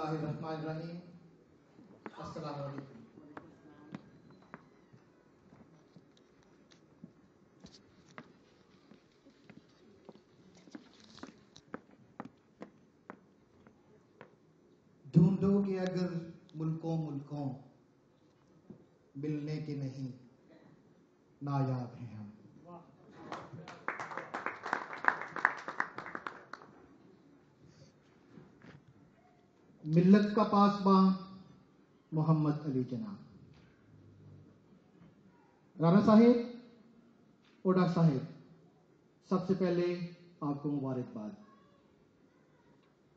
बिस्मिल्लाहिर्रहमानिर्रहीम। अस्सलामु अलैकुम। ढूंढोगे अगर मुल्कों मुल्कों, मिलने के नहीं नायाब हैं हम। मिल्लत का पासबां मोहम्मद अली जना। राणा साहिब और डॉक्टर साहिब, सबसे पहले आपको मुबारकबाद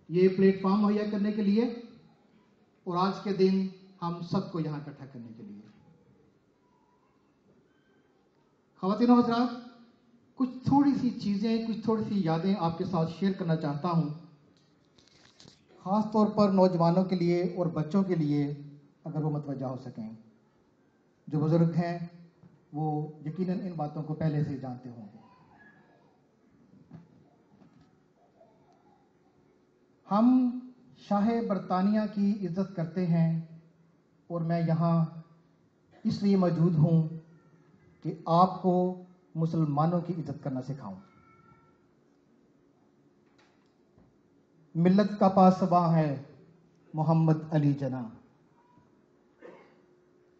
ये प्लेटफॉर्म मुहैया करने के लिए और आज के दिन हम सबको यहाँ इकट्ठा करने के लिए। ख़वातीन और हज़रात, कुछ थोड़ी सी चीज़ें, कुछ थोड़ी सी यादें आपके साथ शेयर करना चाहता हूँ, ख़ास तौर पर नौजवानों के लिए और बच्चों के लिए, अगर वो मतवज्जा हो सकें। जो बुज़ुर्ग हैं वो यकीनन इन बातों को पहले से जानते होंगे। हम शाह बरतानिया की इज़्ज़त करते हैं और मैं यहाँ इसलिए मौजूद हूँ कि आपको मुसलमानों की इज़्ज़त करना सिखाऊं। मिल्लत का पासबां है मोहम्मद अली जना।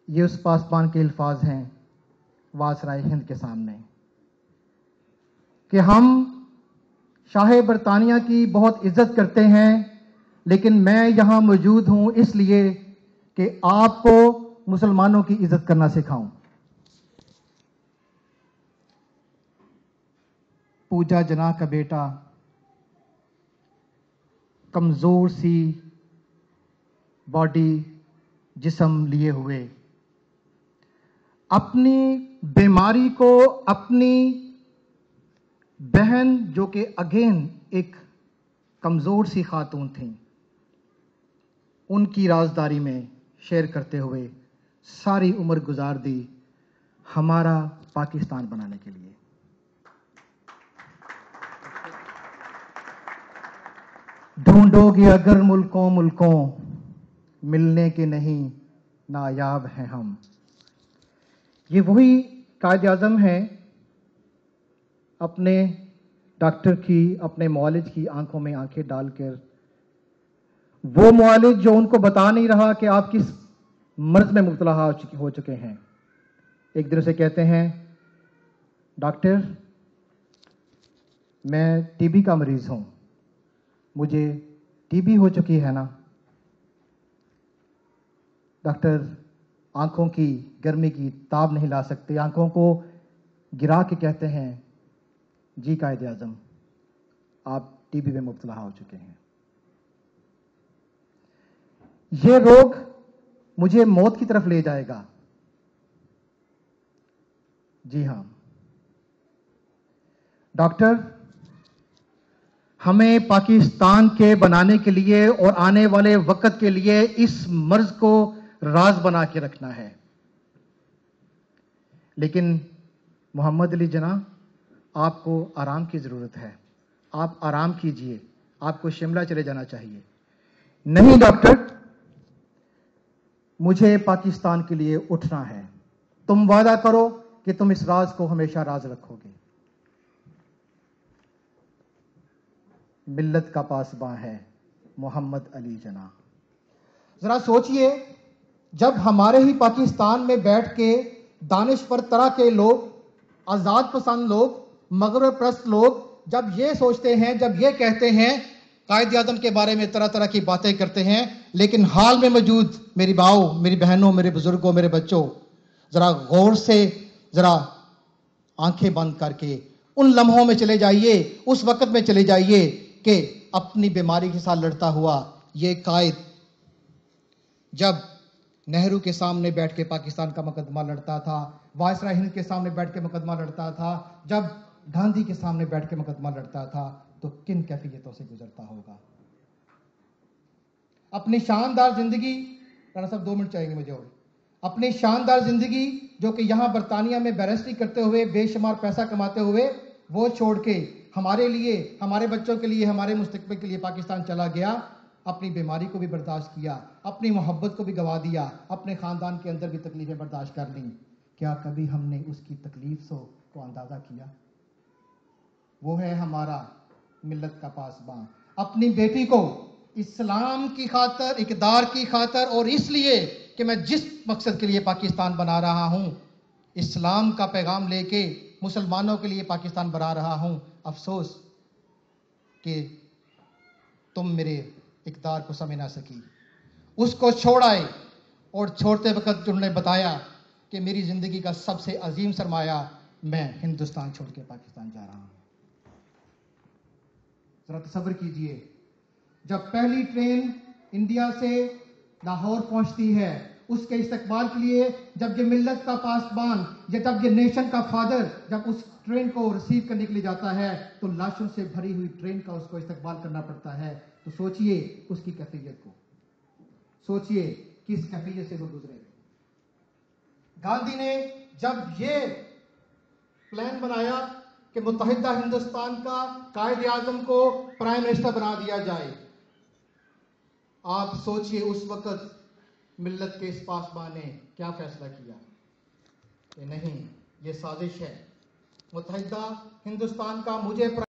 ये उस पासबान के अल्फाज हैं वासराय हिंद के सामने कि हम शाह बरतानिया की बहुत इज्जत करते हैं, लेकिन मैं यहाँ मौजूद हूँ इसलिए कि आपको मुसलमानों की इज्जत करना सिखाऊं। पूजा जना का बेटा कमजोर सी बॉडी जिस्म लिए हुए अपनी बीमारी को अपनी बहन, जो कि अगेन एक कमजोर सी खातून थी, उनकी राजदारी में शेयर करते हुए सारी उम्र गुजार दी हमारा पाकिस्तान बनाने के लिए। ढूंढोगे अगर मुल्कों मुल्कों, मिलने के नहीं नायाब हैं हम। ये वही कायद आज़म है अपने डॉक्टर की, अपने मुआलिज की आंखों में आंखें डालकर, वो मुआलिज जो उनको बता नहीं रहा कि आप किस मर्ज में मुब्तला हो चुके हैं। एक दिन से कहते हैं, डॉक्टर मैं टीबी का मरीज हूं, मुझे टीबी हो चुकी है ना। डॉक्टर आंखों की गर्मी की ताब नहीं ला सकते, आंखों को गिरा के कहते हैं, जी कायदे आज़म आप टीबी में मुब्तला हो चुके हैं। यह रोग मुझे मौत की तरफ ले जाएगा। जी हां डॉक्टर, हमें पाकिस्तान के बनाने के लिए और आने वाले वक्त के लिए इस मर्ज को राज बना के रखना है। लेकिन मोहम्मद अली जना, आपको आराम की जरूरत है, आप आराम कीजिए, आपको शिमला चले जाना चाहिए। नहीं डॉक्टर, मुझे पाकिस्तान के लिए उठना है। तुम वादा करो कि तुम इस राज को हमेशा राज रखोगे। मिल्लत का पासबां है मोहम्मद अली जना। जरा सोचिए, जब हमारे ही पाकिस्तान में बैठ के दानिशवर तरह के लोग, आजाद पसंद लोग, मगरब परस्त लोग जब ये सोचते हैं, जब ये कहते हैं, कायद आज़म के बारे में तरह तरह की बातें करते हैं, लेकिन हाल में मौजूद मेरी माओ, मेरी बहनों, मेरे बुजुर्गों, मेरे बच्चों, जरा गौर से जरा आंखें बंद करके उन लम्हों में चले जाइए, उस वक्त में चले जाइए कि अपनी बीमारी के साथ लड़ता हुआ ये कायद जब नेहरू के सामने बैठ के पाकिस्तान का मुकदमा लड़ता था, वायसराय हिंद के सामने बैठ के मुकदमा लड़ता था, जब गांधी के सामने बैठ के मुकदमा लड़ता था, तो किन कैफियतों से गुजरता होगा। अपनी शानदार जिंदगी, राणा साहब 2 मिनट चाहिए मुझे और, अपनी शानदार जिंदगी जो कि यहाँ बरतानिया में बैरिस्ट्री करते हुए बेशुमार पैसा कमाते हुए, वो छोड़ के हमारे लिए, हमारे बच्चों के लिए, हमारे मुस्तकबिल के लिए पाकिस्तान चला गया। अपनी बीमारी को भी बर्दाश्त किया, अपनी मोहब्बत को भी गवा दिया, अपने ख़ानदान के अंदर भी तकलीफ़ें बर्दाश्त कर लीं। क्या कभी हमने उसकी तकलीफ़ों को अंदाज़ा किया? वो है हमारा मिल्लत का पासबान। अपनी बेटी को इस्लाम की खातर, इक़दार की खातर, और इसलिए कि मैं जिस मकसद के लिए पाकिस्तान बना रहा हूँ, इस्लाम का पैगाम लेके मुसलमानों के लिए पाकिस्तान बना रहा हूँ, अफसोस कि तुम मेरे इक़दार को समझ ना सकी। उसको छोड़ाए और छोड़ते वक्त उन्होंने बताया कि मेरी ज़िंदगी का सबसे अजीम सरमाया, मैं हिंदुस्तान छोड़ के पाकिस्तान जा रहा हूँ। ज़रा तसव्वुर कीजिए, जब पहली ट्रेन इंडिया से लाहौर पहुंचती है, उसके इस्तकबाल के लिए जब ये मिल्लत का पासबान या जब ये नेशन का फादर जब उस ट्रेन को रिसीव करने के लिए जाता है, तो लाशों से भरी हुई ट्रेन का उसको इस्तकबाल करना पड़ता है। तो सोचिए उसकी कैफियत को, सोचिए किस कैफियत से वो गुजरे। गांधी ने जब ये प्लान बनाया कि मुत्तहिदा हिंदुस्तान का कायद आज़म को प्राइम मिनिस्टर बना दिया जाए, आप सोचिए उस वक्त मिल्लत के इस पासबान ने क्या फैसला किया कि नहीं, ये साजिश है, मुत्तहिदा हिंदुस्तान का मुझे